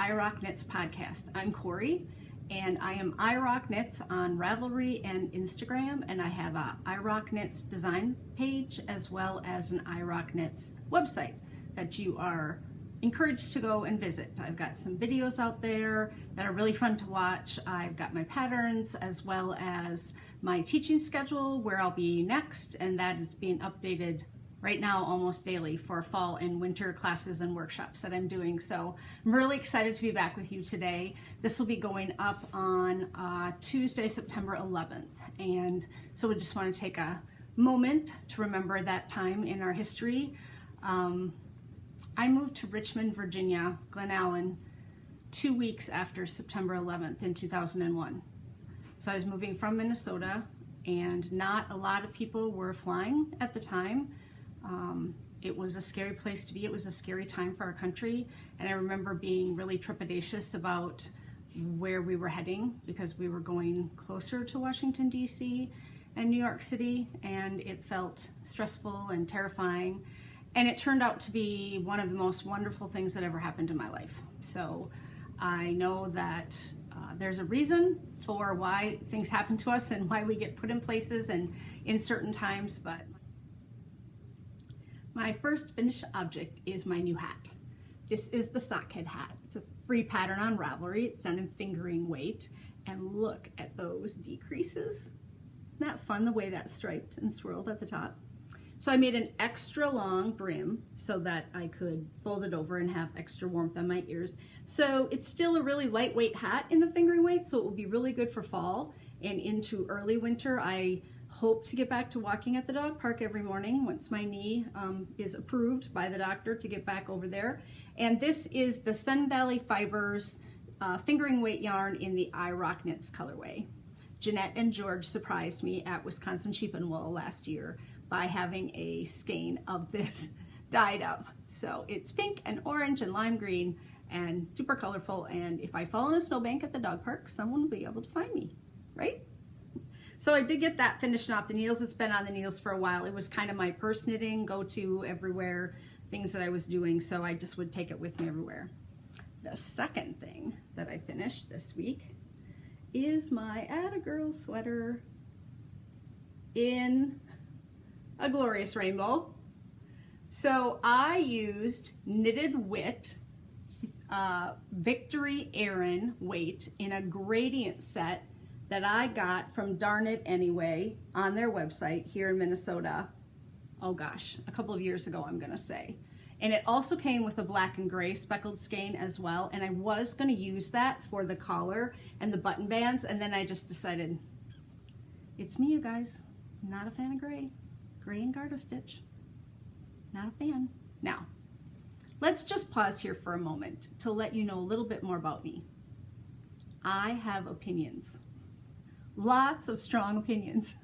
Irocknits podcast. I'm Cori, and I am Irocknits on Ravelry and Instagram, and I have a Irocknits design page as well as an Irocknits website that you are encouraged to go and visit. I've got some videos out there that are really fun to watch. I've got my patterns as well as my teaching schedule, where I'll be next, and that is being updated right now almost daily for fall and winter classes and workshops that I'm doing. So I'm really excited to be back with you today. This will be going up on Tuesday, September 11th. And so we just want to take a moment to remember that time in our history. I moved to Richmond, Virginia, Glen Allen, 2 weeks after September 11th in 2001. So I was moving from Minnesota, and not a lot of people were flying at the time. It was a scary place to be. It was a scary time for our country, and I remember being really trepidatious about where we were heading because we were going closer to Washington, D.C. and New York City, and it felt stressful and terrifying, and it turned out to be one of the most wonderful things that ever happened in my life. So I know that there's a reason for why things happen to us and why we get put in places and in certain times, but my first finished object is my new hat. This is the Sockhead hat. It's a free pattern on Ravelry. It's done in fingering weight. And look at those decreases. Isn't that fun, the way that's striped and swirled at the top? So I made an extra long brim so that I could fold it over and have extra warmth on my ears. So it's still a really lightweight hat in the fingering weight, so it will be really good for fall and into early winter. I hope to get back to walking at the dog park every morning once my knee is approved by the doctor to get back over there. And this is the Sun Valley Fibers fingering weight yarn in the Irocknits colorway. Jeanette and George surprised me at Wisconsin Sheep and Wool last year by having a skein of this dyed up. So it's pink and orange and lime green and super colorful, and if I fall in a snowbank at the dog park, someone will be able to find me, right? So I did get that finished off the needles. It's been on the needles for a while. It was kind of my purse knitting, go-to everywhere, things that I was doing, so I just would take it with me everywhere. The second thing that I finished this week is my AttaGirl sweater in a glorious rainbow. So I used Knitted Wit Victory Aran weight in a gradient set that I got from Darn It Anyway on their website here in Minnesota. Oh gosh, a couple of years ago, I'm gonna say. And it also came with a black and gray speckled skein as well. And I was gonna use that for the collar and the button bands. And then I just decided, it's me, you guys. Not a fan of gray. Gray and garter stitch. Not a fan. Now, let's just pause here for a moment to let you know a little bit more about me. I have opinions. Lots of strong opinions,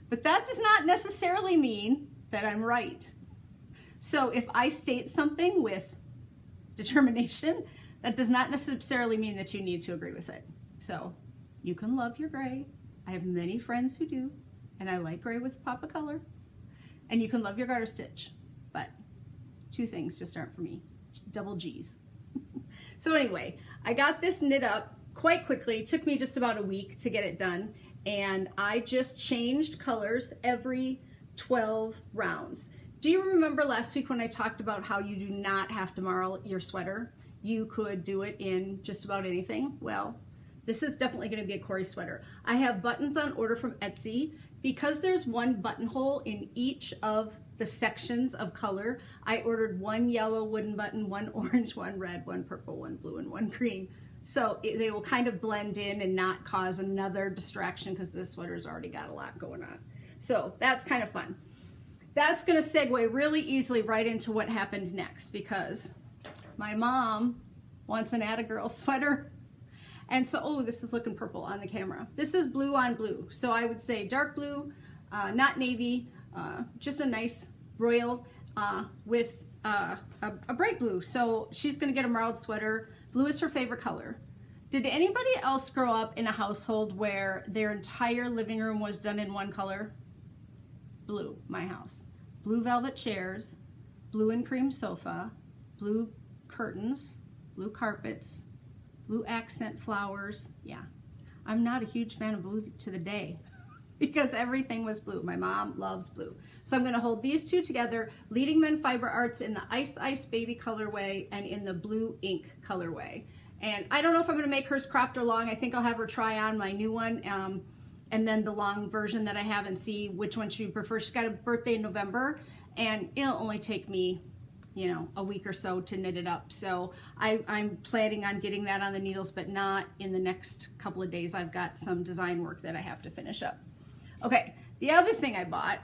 but that does not necessarily mean that I'm right. So if I state something with determination, that does not necessarily mean that you need to agree with it. So you can love your gray. I have many friends who do, and I like gray with pop of color. And you can love your garter stitch, but two things just aren't for me. Double G's. So anyway, I got this knit up quite quickly. It took me just about a week to get it done, and I just changed colors every 12 rounds. Do you remember last week when I talked about how you do not have to marl your sweater? You could do it in just about anything. Well, this is definitely going to be a Cori sweater. I have buttons on order from Etsy. Because there's one buttonhole in each of the sections of color, I ordered one yellow wooden button, one orange, one red, one purple, one blue, and one green. So they will kind of blend in and not cause another distraction because this sweater's already got a lot going on. So that's kind of fun. That's going to segue really easily right into what happened next, because my mom wants an AttaGirl sweater. And so, oh, this is looking purple on the camera. This is blue on blue. So I would say dark blue, not navy, just a nice royal with a bright blue. So she's gonna get a marled sweater. Blue is her favorite color. Did anybody else grow up in a household where their entire living room was done in one color? Blue, my house. Blue velvet chairs, blue and cream sofa, blue curtains, blue carpets, blue accent flowers. Yeah, I'm not a huge fan of blue to the day because everything was blue. My mom loves blue. So I'm gonna hold these two together, Leading Men Fiber Arts in the Ice Baby colorway and in the blue ink colorway. And I don't know if I'm gonna make hers cropped or long. I think I'll have her try on my new one and then the long version that I have and see which one she would prefer. She's got a birthday in November and it'll only take me, you know, a week or so to knit it up. So I'm planning on getting that on the needles, but not in the next couple of days. I've got some design work that I have to finish up. Okay, the other thing I bought,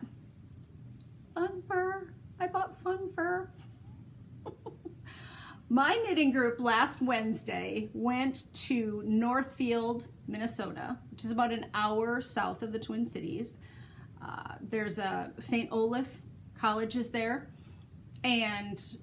fun fur. I bought fun fur. My knitting group last Wednesday went to Northfield, Minnesota, which is about an hour south of the Twin Cities. There's a St. Olaf College is there and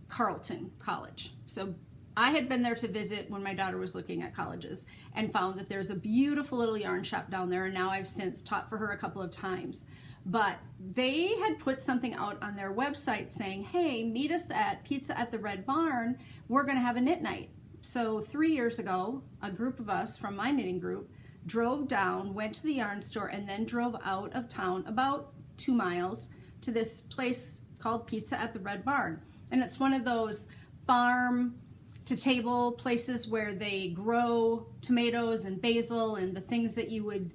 Carleton College. So I had been there to visit when my daughter was looking at colleges and found that there's a beautiful little yarn shop down there, and now I've since taught for her a couple of times. But they had put something out on their website saying, hey, meet us at Pizza at the Red Barn. We're gonna have a knit night. So 3 years ago, a group of us from my knitting group drove down, went to the yarn store, and then drove out of town about 2 miles to this place called Pizza at the Red Barn. And it's one of those farm to table places where they grow tomatoes and basil and the things that you would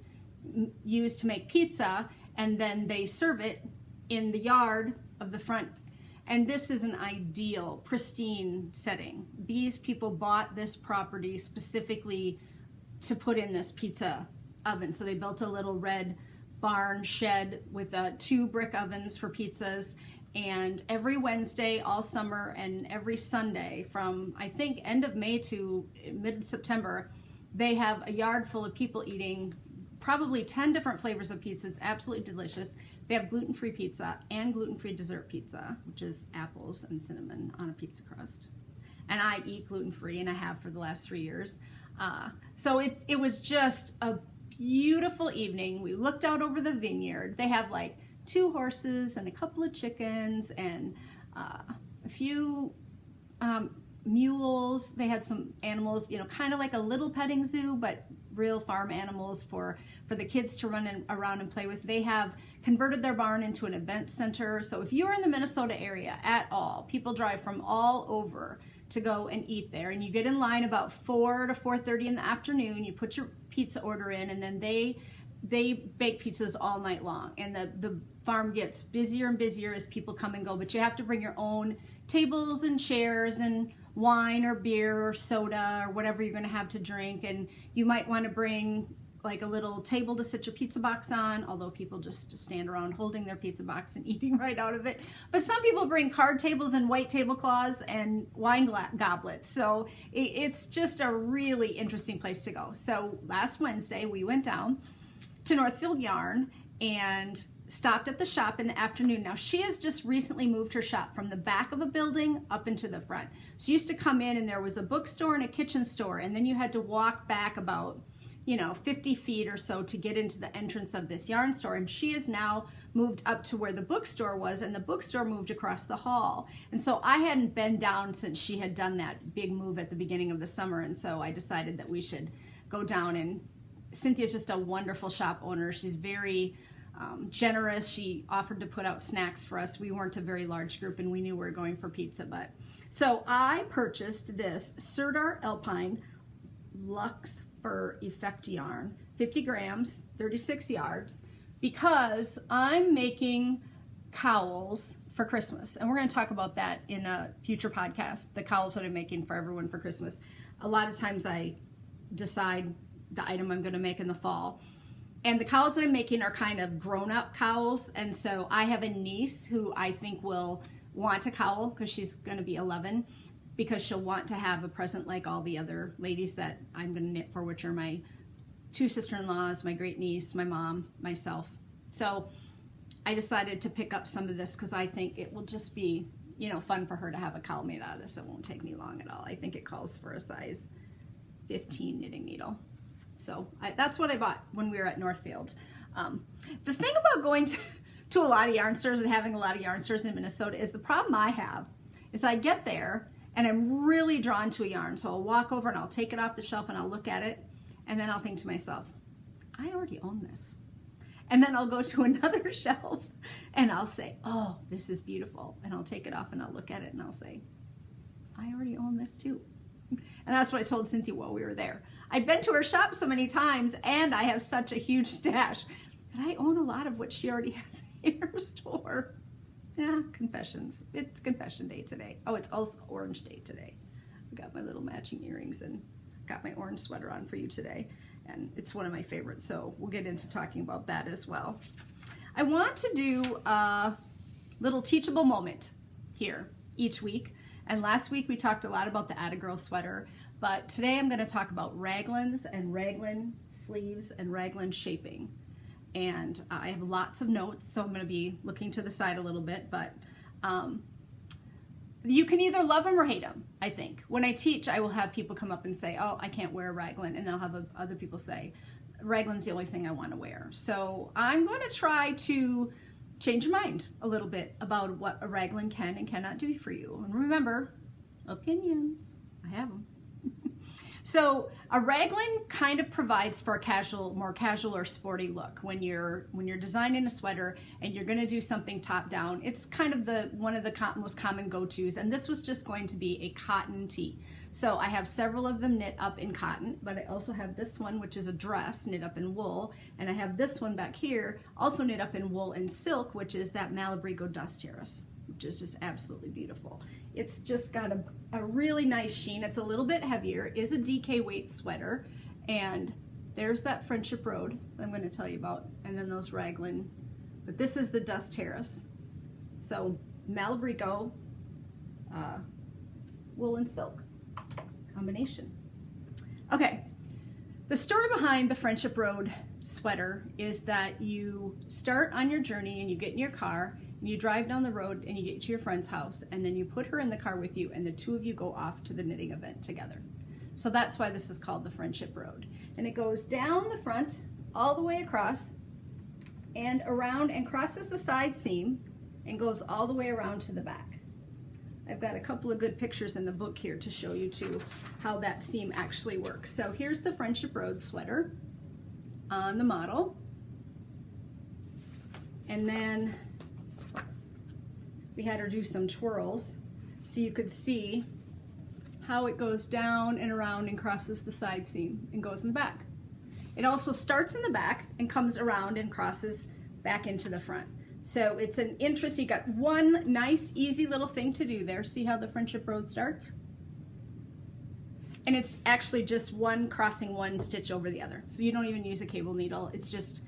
use to make pizza, and then they serve it in the yard of the front. And this is an ideal, pristine setting. These people bought this property specifically to put in this pizza oven. So they built a little red barn shed with 2 brick ovens for pizzas. And every Wednesday all summer and every Sunday from I think end of May to mid-September, they have a yard full of people eating probably 10 different flavors of pizza. It's absolutely delicious. They have gluten-free pizza and gluten-free dessert pizza, which is apples and cinnamon on a pizza crust. And I eat gluten-free, and I have for the last 3 years. So it was just a beautiful evening. We looked out over the vineyard. They have like 2 horses and a couple of chickens and a few mules. They had some animals, you know, kind of like a little petting zoo, but real farm animals for the kids to run around and play with. They have converted their barn into an event center. So if you're in the Minnesota area at all, people drive from all over to go and eat there. And you get in line about 4 to 4:30 in the afternoon. You put your pizza order in, and then they bake pizzas all night long. And the farm gets busier and busier as people come and go, but you have to bring your own tables and chairs and wine or beer or soda or whatever you're going to have to drink. And you might want to bring like a little table to sit your pizza box on, although people just stand around holding their pizza box and eating right out of it. But some people bring card tables and white tablecloths and wine goblets. So it's just a really interesting place to go. So last Wednesday we went down to Northfield Yarn and stopped at the shop in the afternoon. Now she has just recently moved her shop from the back of a building up into the front. She used to come in and there was a bookstore and a kitchen store, and then you had to walk back about 50 feet or so to get into the entrance of this yarn store. And she has now moved up to where the bookstore was, and the bookstore moved across the hall. And so I hadn't been down since she had done that big move at the beginning of the summer. And so I decided that we should go down, and Cynthia's just a wonderful shop owner. She's very generous. She offered to put out snacks for us. We weren't a very large group and we knew we were going for pizza, but so I purchased this Sirdar Alpine Luxe Fur Effect yarn, 50 grams, 36 yards, because I'm making cowls for Christmas. And we're going to talk about that in a future podcast, the cowls that I'm making for everyone for Christmas. A lot of times I decide the item I'm going to make in the fall. And the cowls that I'm making are kind of grown-up cowls. And so I have a niece who I think will want a cowl because she's going to be 11, because she'll want to have a present like all the other ladies that I'm going to knit for, which are my 2 sister-in-laws, my great niece, my mom, myself. So I decided to pick up some of this because I think it will just be, fun for her to have a cowl made out of this. It won't take me long at all. I think it calls for a size 15 knitting needle. So that's what I bought when we were at Northfield. The thing about going to a lot of yarn stores and having a lot of yarn stores in Minnesota is the problem I have is I get there and I'm really drawn to a yarn. So I'll walk over and I'll take it off the shelf and I'll look at it, and then I'll think to myself, I already own this. And then I'll go to another shelf and I'll say, oh, this is beautiful. And I'll take it off and I'll look at it and I'll say, I already own this too. And that's what I told Cynthia while we were there. I'd been to her shop so many times and I have such a huge stash that I own a lot of what she already has in her store. Yeah, confessions. It's confession day today. Oh, it's also orange day today. I got my little matching earrings and got my orange sweater on for you today. And it's one of my favorites, so we'll get into talking about that as well. I want to do a little teachable moment here each week. And last week we talked a lot about the AttaGirl sweater, but today I'm going to talk about Raglans and Raglan sleeves and Raglan shaping. And I have lots of notes, so I'm going to be looking to the side a little bit, but you can either love them or hate them, I think. When I teach, I will have people come up and say, oh, I can't wear a Raglan, and then I'll have other people say, Raglan's the only thing I want to wear. So I'm going to try to change your mind a little bit about what a Raglan can and cannot do for you. And remember, opinions, I have them. So a Raglan kind of provides for a casual, more casual or sporty look when you're designing a sweater and you're going to do something top down. It's kind of one of the most common go-tos, and this was just going to be a cotton tee. So I have several of them knit up in cotton, but I also have this one, which is a dress knit up in wool, and I have this one back here also knit up in wool and silk, which is that Malabrigo Dos Tierras, which is just absolutely beautiful. It's just got a really nice sheen. It's a little bit heavier. It is a DK weight sweater. And there's that Friendship Road I'm going to tell you about. And then those Raglan. But this is the Dos Tierras. So Malabrigo, wool and silk combination. Okay. The story behind the Friendship Road sweater is that you start on your journey and you get in your car, you drive down the road and you get to your friend's house, and then you put her in the car with you and the two of you go off to the knitting event together. So that's why this is called the Friendship Road. And it goes down the front all the way across and around and crosses the side seam and goes all the way around to the back. I've got a couple of good pictures in the book here to show you too how that seam actually works. So here's the Friendship Road sweater on the model. And then we had her do some twirls so you could see how it goes down and around and crosses the side seam and goes in the back. It also starts in the back and comes around and crosses back into the front. So it's an interest. You got one nice easy little thing to do there. See how the Friendship Road starts? And it's actually just one crossing one stitch over the other. So you don't even use a cable needle. It's just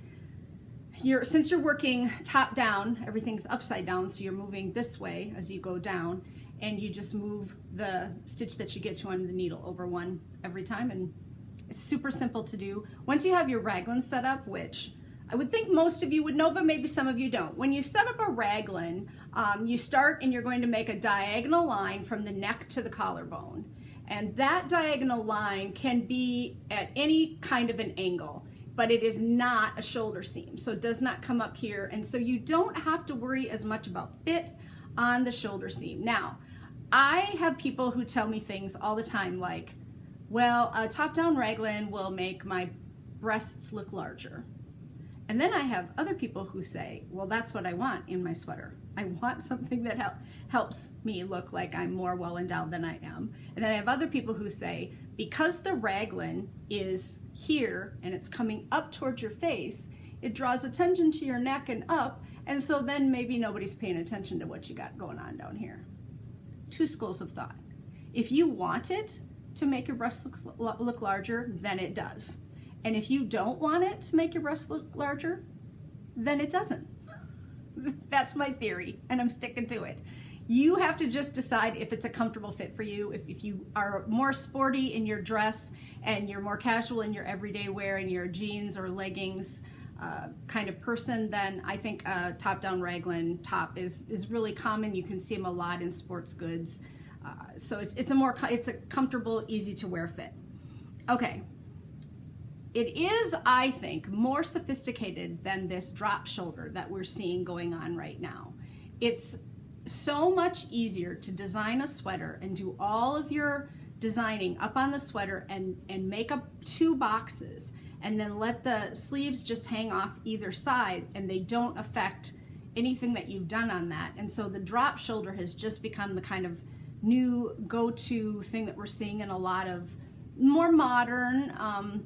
since you're working top down, everything's upside down, so you're moving this way as you go down, and you just move the stitch that you get to on the needle over one every time, and it's super simple to do. Once you have your Raglan set up, which I would think most of you would know, but maybe some of you don't. When you set up a Raglan, you start and you're going to make a diagonal line from the neck to the collarbone, and that diagonal line can be at any kind of an angle, but it is not a shoulder seam, so it does not come up here, and so you don't have to worry as much about fit on the shoulder seam. Now, I have people who tell me things all the time like, well, a top-down Raglan will make my breasts look larger. And then I have other people who say, well, that's what I want in my sweater. I want something that helps me look like I'm more well-endowed than I am. And then I have other people who say, because the Raglan is here and it's coming up towards your face, it draws attention to your neck and up, and so then maybe nobody's paying attention to what you got going on down here. Two schools of thought. If you want it to make your breasts look larger, then it does. And if you don't want it to make your breasts look larger, then it doesn't. That's my theory, and I'm sticking to it. You have to just decide if it's a comfortable fit for you. If you are more sporty in your dress and you're more casual in your everyday wear and your jeans or leggings kind of person, then I think a top-down Raglan top is really common. You can see them a lot in sports goods. So it's a comfortable, easy to wear fit. Okay. It is, I think, more sophisticated than this drop shoulder that we're seeing going on right now. It's so much easier to design a sweater and do all of your designing up on the sweater and make up 2 boxes and then let the sleeves just hang off either side and they don't affect anything that you've done on that. And so the drop shoulder has just become the kind of new go-to thing that we're seeing in a lot of more modern,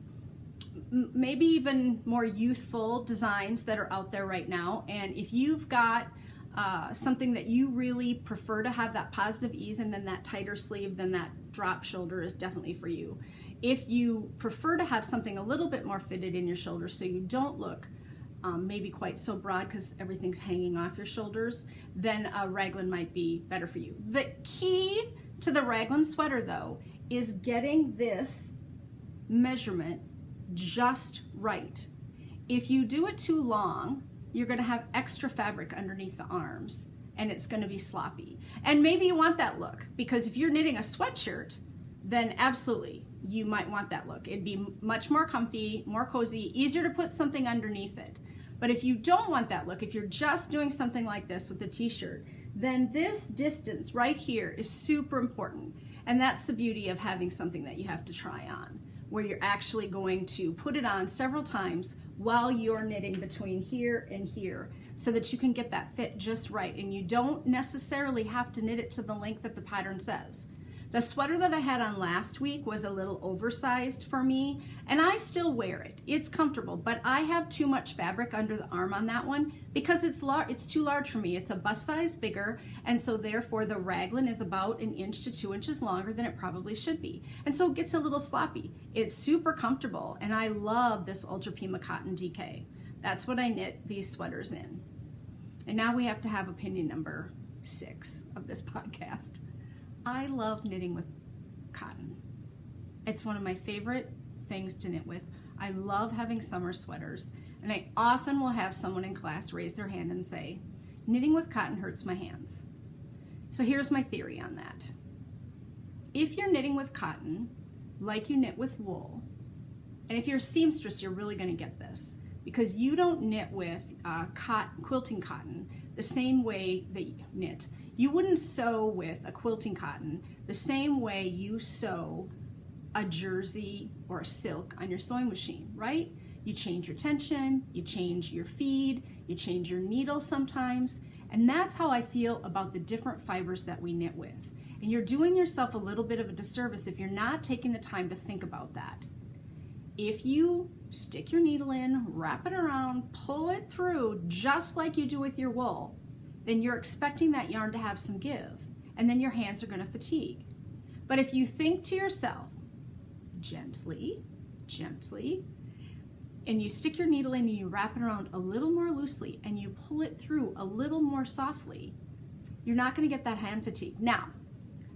maybe even more youthful designs that are out there right now. And if you've got something that you really prefer to have that positive ease and then that tighter sleeve, then that drop shoulder is definitely for you. If you prefer to have something a little bit more fitted in your shoulders so you don't look maybe quite so broad because everything's hanging off your shoulders, then a Raglan might be better for you. The key to the Raglan sweater though is getting this measurement just right. If you do it too long, you're going to have extra fabric underneath the arms and it's going to be sloppy. And maybe you want that look, because if you're knitting a sweatshirt, then absolutely you might want that look. It'd be much more comfy, more cozy, easier to put something underneath it. But if you don't want that look, if you're just doing something like this with a t-shirt, then this distance right here is super important. And that's the beauty of having something that you have to try on, where you're actually going to put it on several times while you're knitting between here and here so that you can get that fit just right. And you don't necessarily have to knit it to the length that the pattern says. The sweater that I had on last week was a little oversized for me, and I still wear it. It's comfortable, but I have too much fabric under the arm on that one because it's too large for me. It's a bust size bigger, and so therefore the Raglan is about 1 inch to 2 inches longer than it probably should be. And so it gets a little sloppy. It's super comfortable, and I love this Ultra Pima Cotton DK. That's what I knit these sweaters in. And now we have to have opinion number 6 of this podcast. I love knitting with cotton. It's one of my favorite things to knit with. I love having summer sweaters, and I often will have someone in class raise their hand and say, knitting with cotton hurts my hands. So here's my theory on that. If you're knitting with cotton, like you knit with wool, and if you're a seamstress, you're really going to get this, because you don't knit with quilting cotton the same way that you knit. You wouldn't sew with a quilting cotton the same way you sew a jersey or a silk on your sewing machine, right? You change your tension, you change your feed, you change your needle sometimes, and that's how I feel about the different fibers that we knit with. And you're doing yourself a little bit of a disservice if you're not taking the time to think about that. If you stick your needle in, wrap it around, pull it through just like you do with your wool, then you're expecting that yarn to have some give, and then your hands are going to fatigue. But if you think to yourself, gently, gently, and you stick your needle in and you wrap it around a little more loosely and you pull it through a little more softly, you're not going to get that hand fatigue. Now,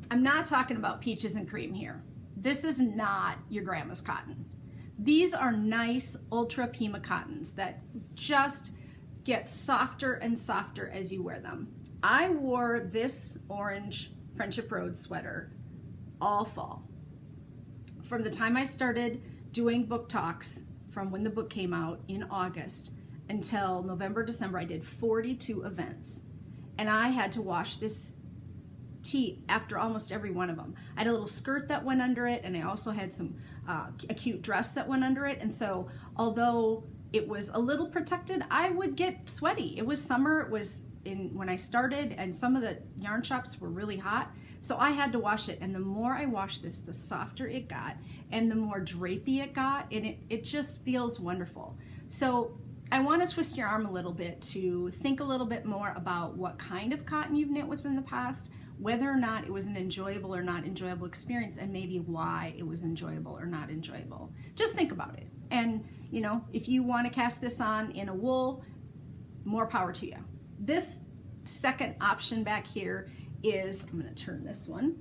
I'm not talking about peaches and cream here. This is not your grandma's cotton. These are nice Ultra Pima cottons that just get softer and softer as you wear them. I wore this orange Friendship Road sweater all fall. From the time I started doing book talks, from when the book came out in August until November, December, I did 42 events. And I had to wash this tee after almost every one of them. I had a little skirt that went under it, and I also had some a cute dress that went under it. And so although it was a little protected, I would get sweaty. It was summer, it was when I started, and some of the yarn shops were really hot, so I had to wash it. And the more I washed this, the softer it got and the more drapey it got, and it just feels wonderful. So I want to twist your arm a little bit to think a little bit more about what kind of cotton you've knit with in the past, whether or not it was an enjoyable or not enjoyable experience, and maybe why it was enjoyable or not enjoyable. Just think about it. And you know, if you want to cast this on in a wool, more power to you. This second option back here is, I'm going to turn this one,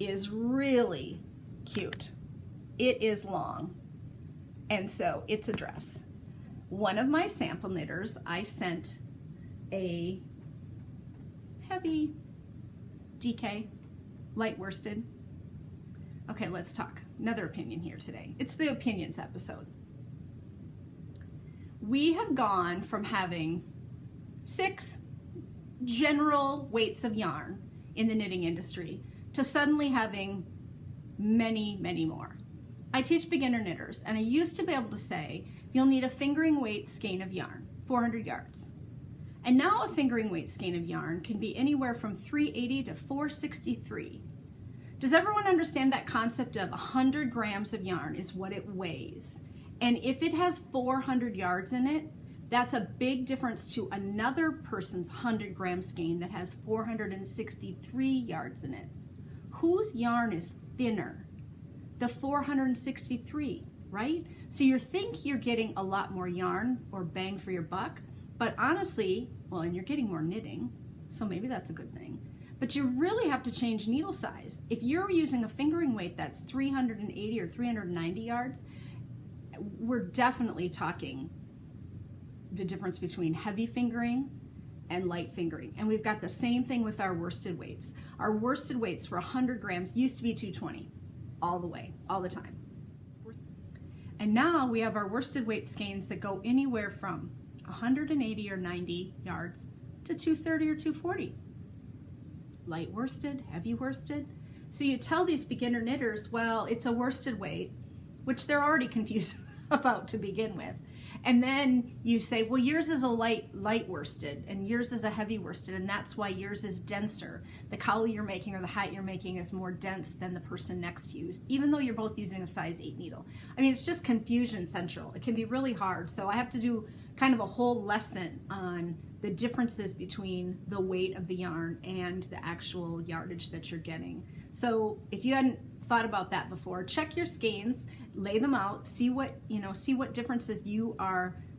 is really cute. It is long, and so it's a dress. One of my sample knitters, I sent a heavy DK, light worsted. Okay, let's talk. Another opinion here today. It's the opinions episode. We have gone from having 6 general weights of yarn in the knitting industry to suddenly having many, many more. I teach beginner knitters, and I used to be able to say, you'll need a fingering weight skein of yarn, 400 yards. And now a fingering weight skein of yarn can be anywhere from 380 to 463. Does everyone understand that concept of 100 grams of yarn is what it weighs? And if it has 400 yards in it, that's a big difference to another person's 100 gram skein that has 463 yards in it. Whose yarn is thinner? The 463, right? So you think you're getting a lot more yarn or bang for your buck, but honestly, well, and you're getting more knitting, so maybe that's a good thing. But you really have to change needle size. If you're using a fingering weight that's 380 or 390 yards, we're definitely talking the difference between heavy fingering and light fingering. And we've got the same thing with our worsted weights. Our worsted weights for 100 grams used to be 220 all the way, all the time. And now we have our worsted weight skeins that go anywhere from 180 or 90 yards to 230 or 240. Light worsted, heavy worsted. So you tell these beginner knitters, well, it's a worsted weight, which they're already confused about to begin with. And then you say, well, yours is a light worsted and yours is a heavy worsted, and that's why yours is denser. The cowl you're making or the hat you're making is more dense than the person next to you, even though you're both using a size 8 needle. I mean, it's just confusion central. It can be really hard. So I have to do kind of a whole lesson on the differences between the weight of the yarn and the actual yardage that you're getting. So if you hadn't thought about that before, check your skeins, lay them out, see what differences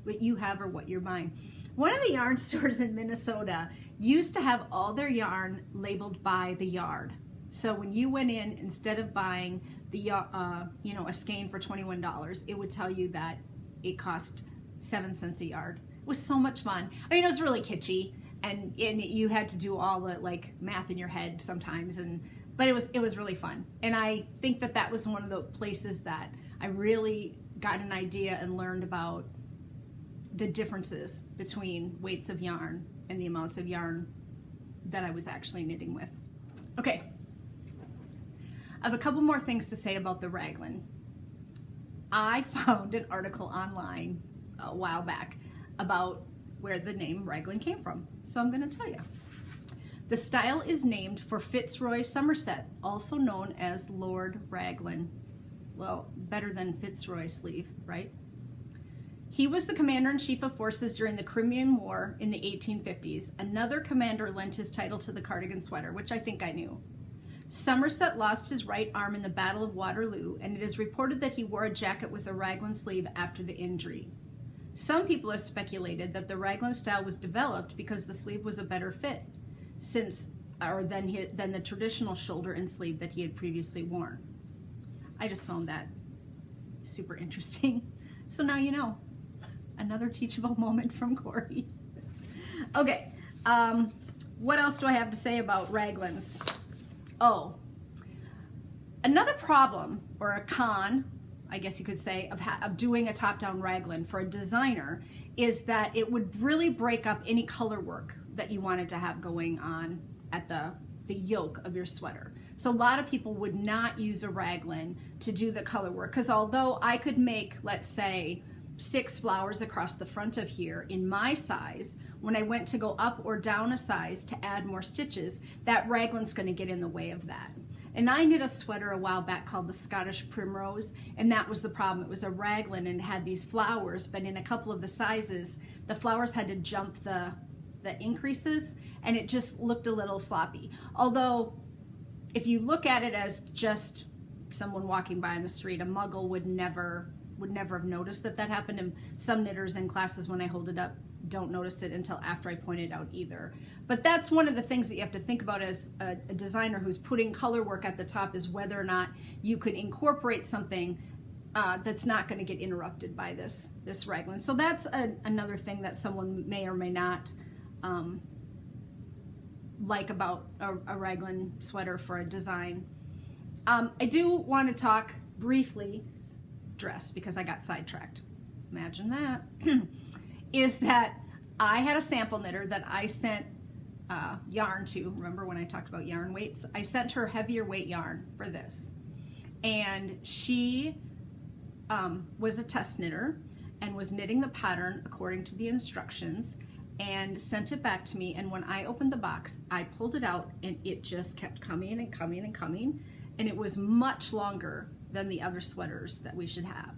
what you have or what you're buying. One of the yarn stores in Minnesota used to have all their yarn labeled by the yard. So when you went in, instead of buying the a skein for $21, it would tell you that it cost 7 cents a yard. It was so much fun. I mean, it was really kitschy, and you had to do all the like math in your head sometimes, but it was really fun. And I think that was one of the places that I really got an idea and learned about the differences between weights of yarn and the amounts of yarn that I was actually knitting with. Okay, I have a couple more things to say about the Raglan. I found an article online a while back about where the name Raglan came from, so I'm going to tell you. The style is named for Fitzroy Somerset, also known as Lord Raglan. Well, better than Fitzroy sleeve, right? He was the commander-in-chief of forces during the Crimean War in the 1850s. Another commander lent his title to the cardigan sweater, which I think I knew. Somerset lost his right arm in the Battle of Waterloo, and it is reported that he wore a jacket with a Raglan sleeve after the injury. Some people have speculated that the Raglan style was developed because the sleeve was a better fit than the traditional shoulder and sleeve that he had previously worn. I just found that super interesting. So now you know. Another teachable moment from Cori. Okay, what else do I have to say about Raglans? Oh, another problem, or a con, I guess you could say, of doing a top-down raglan for a designer is that it would really break up any color work that you wanted to have going on at the yoke of your sweater. So a lot of people would not use a raglan to do the color work, because although I could make, let's say, 6 flowers across the front of here in my size, when I went to go up or down a size to add more stitches, that raglan's going to get in the way of that. And I knit a sweater a while back called the Scottish Primrose, and that was the problem. It was a raglan and it had these flowers, but in a couple of the sizes, the flowers had to jump the increases, and it just looked a little sloppy. Although, if you look at it as just someone walking by on the street, a muggle would never have noticed that happened, and some knitters in classes, when I hold it up, don't notice it until after I point it out either. But that's one of the things that you have to think about as a designer who's putting color work at the top, is whether or not you could incorporate something that's not going to get interrupted by this raglan. So that's another thing that someone may or may not like about a raglan sweater for a design. I do want to talk briefly dress, because I got sidetracked. Imagine that. Is that I had a sample knitter that I sent yarn too. Remember when I talked about yarn weights? I sent her heavier weight yarn for this. And she was a test knitter and was knitting the pattern according to the instructions and sent it back to me. And when I opened the box, I pulled it out and it just kept coming and coming and coming. And it was much longer than the other sweaters that we should have.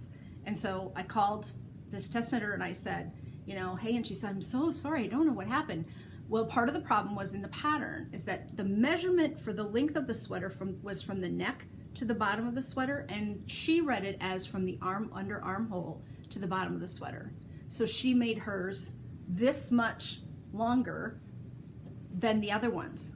And so I called this test knitter and I said, you know, hey, and she said, I'm so sorry, I don't know what happened. Well, part of the problem was in the pattern is that the measurement for the length of the sweater was from the neck to the bottom of the sweater, and she read it as from the under armhole to the bottom of the sweater. So she made hers this much longer than the other ones.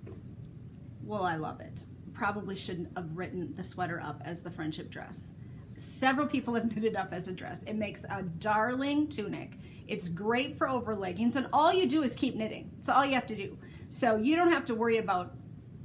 Well, I love it. Probably shouldn't have written the sweater up as the friendship dress. Several people have knitted up as a dress. It makes a darling tunic. It's great for over leggings, and all you do is keep knitting. That's all you have to do. So you don't have to worry about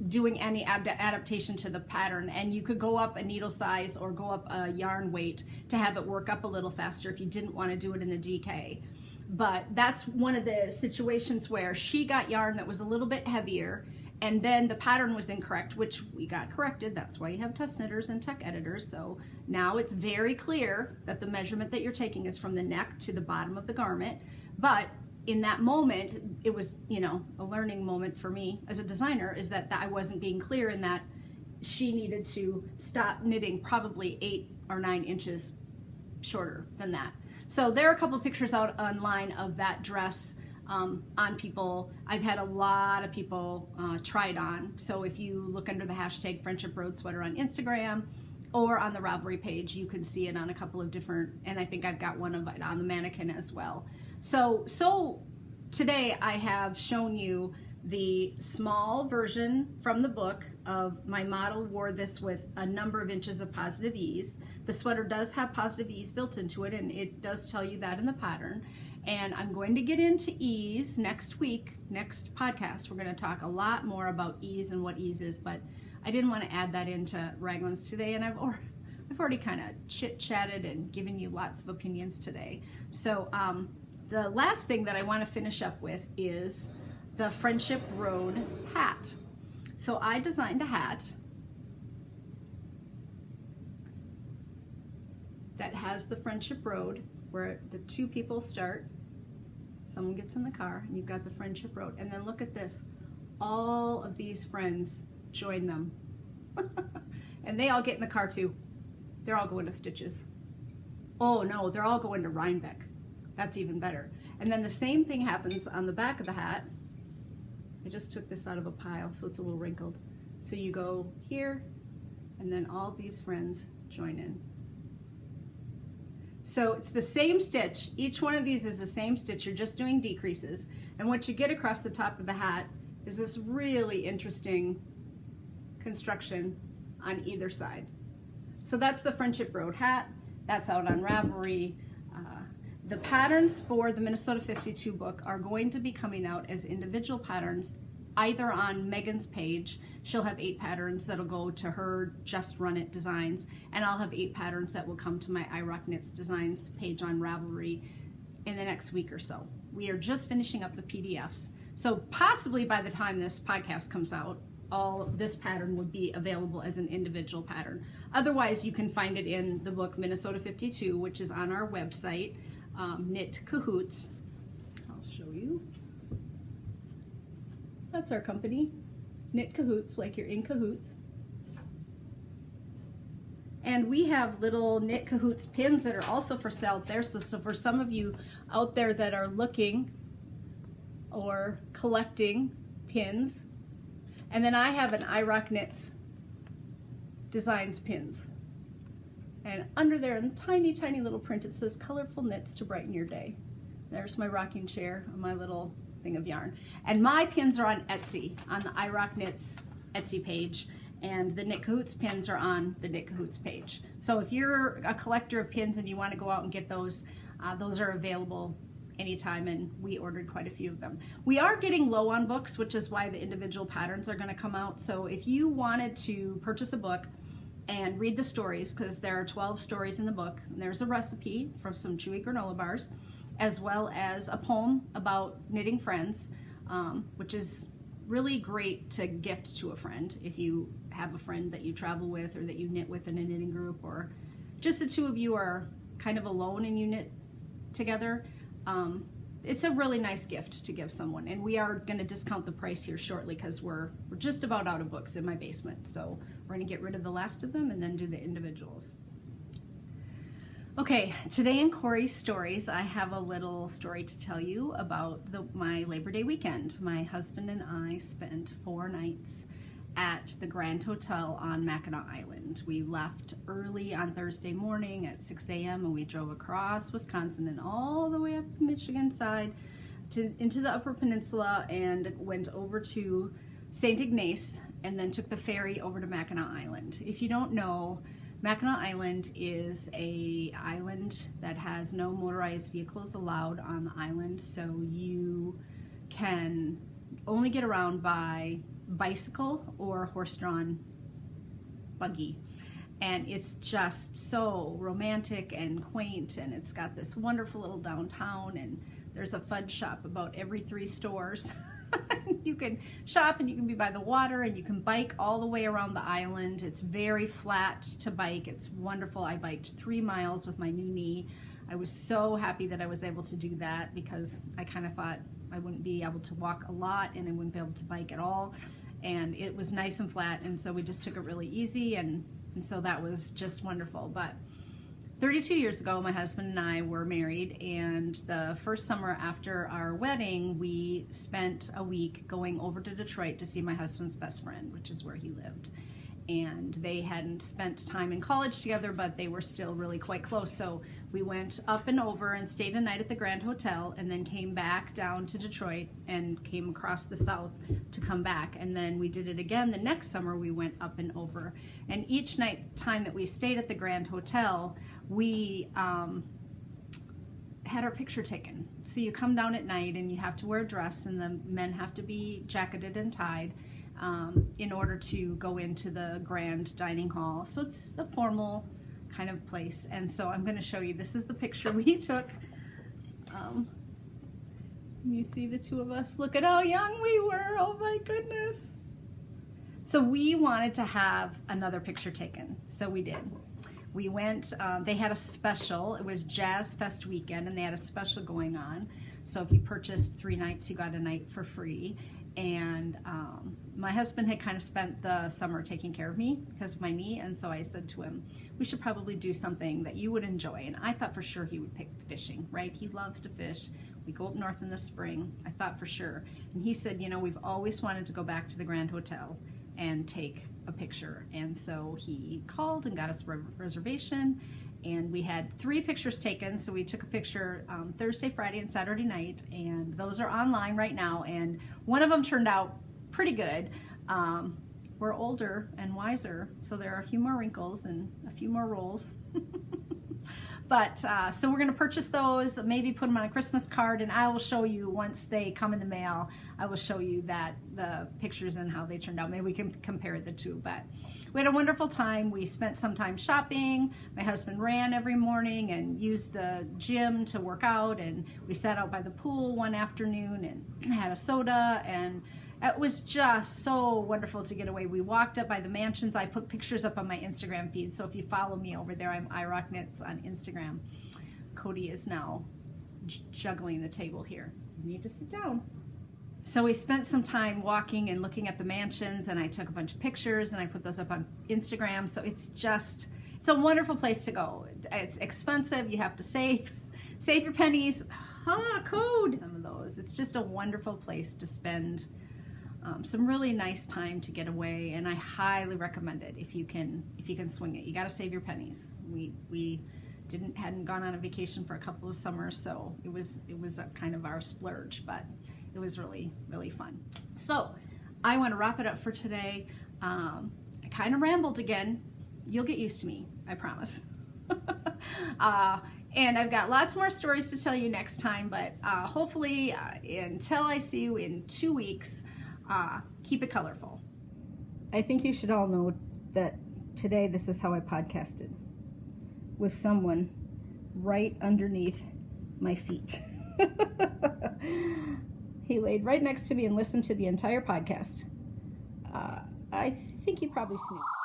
doing any adaptation to the pattern, and you could go up a needle size or go up a yarn weight to have it work up a little faster if you didn't want to do it in the DK. But that's one of the situations where she got yarn that was a little bit heavier, and then the pattern was incorrect, which we got corrected. That's why you have test knitters and tech editors. So now it's very clear that the measurement that you're taking is from the neck to the bottom of the garment. But in that moment, it was, you know, a learning moment for me as a designer, is that I wasn't being clear in that she needed to stop knitting probably 8 or 9 inches shorter than that. So there are a couple of pictures out online of that dress on people. I've had a lot of people try it on. So if you look under the hashtag Friendship Road Sweater on Instagram or on the Ravelry page, you can see it on a couple of different, and I think I've got one of it on the mannequin as well. So today I have shown you the small version from the book of my model wore this with a number of inches of positive ease. The sweater does have positive ease built into it, and it does tell you that in the pattern. And I'm going to get into ease next week, next podcast. We're going to talk a lot more about ease and what ease is, but I didn't want to add that into Raglans today, and I've already kind of chit-chatted and given you lots of opinions today. So the last thing that I want to finish up with is the Friendship Road hat. So I designed a hat that has the Friendship Road where the two people start, someone gets in the car, and you've got the Friendship Road. And then look at this, all of these friends join them. And they all get in the car too. They're all going to Stitches. Oh no, they're all going to Rhinebeck. That's even better. And then the same thing happens on the back of the hat. I just took this out of a pile, so it's a little wrinkled. So you go here, and then all these friends join in. So it's the same stitch. Each one of these is the same stitch. You're just doing decreases. And what you get across the top of the hat is this really interesting construction on either side. So that's the Friendship Road hat. That's out on Ravelry. The patterns for the Minnesota 52 book are going to be coming out as individual patterns, either on Megan's page. She'll have 8 patterns that'll go to her Just Run It designs, and I'll have 8 patterns that will come to my Irocknits designs page on Ravelry in the next week or so. We are just finishing up the PDFs. So possibly by the time this podcast comes out, all this pattern would be available as an individual pattern. Otherwise, you can find it in the book Minnesota 52, which is on our website, knitcahoots. I'll show you. That's our company, knitcahoots, like you're in cahoots. And we have little knitcahoots pins that are also for sale out there. So for some of you out there that are looking or collecting pins. And then I have an Irocknits designs pins. And under there in tiny, tiny little print, it says colorful knits to brighten your day. There's my rocking chair and my little thing of yarn. And my pins are on Etsy, on the Irocknits Etsy page. And the knitcahoots pins are on the knitcahoots page. So if you're a collector of pins and you want to go out and get those are available anytime, and we ordered quite a few of them. We are getting low on books, which is why the individual patterns are going to come out. So if you wanted to purchase a book and read the stories, because there are 12 stories in the book, and there's a recipe for some chewy granola bars, as well as a poem about knitting friends, which is really great to gift to a friend if you have a friend that you travel with or that you knit with in a knitting group, or just the two of you are kind of alone and you knit together. It's a really nice gift to give someone, and we are going to discount the price here shortly because we're just about out of books in my basement, so we're going to get rid of the last of them and then do the individuals. Okay, today in Cori's stories, I have a little story to tell you about my Labor Day weekend. My husband and I spent 4 nights at the GrandHotel on Mackinaw Island. We left early on Thursday morning at 6 a.m. and we drove across Wisconsin and all the way up the Michigan side into the Upper Peninsula and went over to St. Ignace and then took the ferry over to Mackinaw Island. If you don't know, Mackinaw Island is an island that has no motorized vehicles allowed on the island, so you can only get around by bicycle or horse-drawn buggy. And it's just so romantic and quaint, and it's got this wonderful little downtown, and there's a fudge shop about every 3 stores. You can shop and you can be by the water and you can bike all the way around the island. It's very flat to bike. It's wonderful. I biked 3 miles with my new knee. I was so happy that I was able to do that because I kind of thought I wouldn't be able to walk a lot and I wouldn't be able to bike at all. And it was nice and flat, and so we just took it really easy, and so that was just wonderful. But 32 years ago, my husband and I were married, and the first summer after our wedding, we spent a week going over to Detroit to see my husband's best friend, which is where he lived. And they hadn't spent time in college together, but they were still really quite close. So we went up and over and stayed a night at the GrandHotel, and then came back down to Detroit and came across the south to come back. And then we did it again the next summer. We went up and over. And each night time that we stayed at the GrandHotel, we had our picture taken. So you come down at night and you have to wear a dress, and the men have to be jacketed and tied in order to go into the grand dining hall. So it's a formal kind of place. And so I'm going to show you, this is the picture we took. You see the two of us? Look at how young we were. Oh my goodness. So we wanted to have another picture taken. So we did. We went, they had a special. It was Jazz Fest weekend, and they had a special going on. So if you purchased 3 nights, you got a night for free. And my husband had kind of spent the summer taking care of me because of my knee, and so I said to him, we should probably do something that you would enjoy. And I thought for sure he would pick fishing, right? He loves to fish. We go up north in the spring. I thought for sure. And he said, you know, we've always wanted to go back to the GrandHotel and take a picture. And so he called and got us a reservation, and we had 3 pictures taken. So we took a picture Thursday, Friday, and Saturday night, and those are online right now, and one of them turned out pretty good. We're older and wiser, so there are a few more wrinkles and a few more rolls. But so we're going to purchase those, maybe put them on a Christmas card, and I will show you once they come in the mail. I will show you that the pictures and how they turned out. Maybe we can compare the two. But we had a wonderful time. We spent some time shopping. My husband ran every morning and used the gym to work out, and we sat out by the pool one afternoon and had a soda, and it was just so wonderful to get away. We walked up by the mansions. I put pictures up on my Instagram feed, so if you follow me over there, I'm Irocknits on Instagram. Cody is now juggling the table here. You need to sit down. So we spent some time walking and looking at the mansions, and I took a bunch of pictures and I put those up on Instagram. So it's a wonderful place to go. It's expensive. You have to save your pennies. Code some of those. It's just a wonderful place to spend some really nice time to get away, and I highly recommend it if you can swing it. You got to save your pennies. We hadn't gone on a vacation for a couple of summers, so it was a kind of our splurge, but it was really, really fun. So I want to wrap it up for today. I kind of rambled again. You'll get used to me, I promise. And I've got lots more stories to tell you next time, but hopefully until I see you in 2 weeks, keep it colorful. I think you should all know that today this is how I podcasted, with someone right underneath my feet. He laid right next to me and listened to the entire podcast. I think he probably snoozed.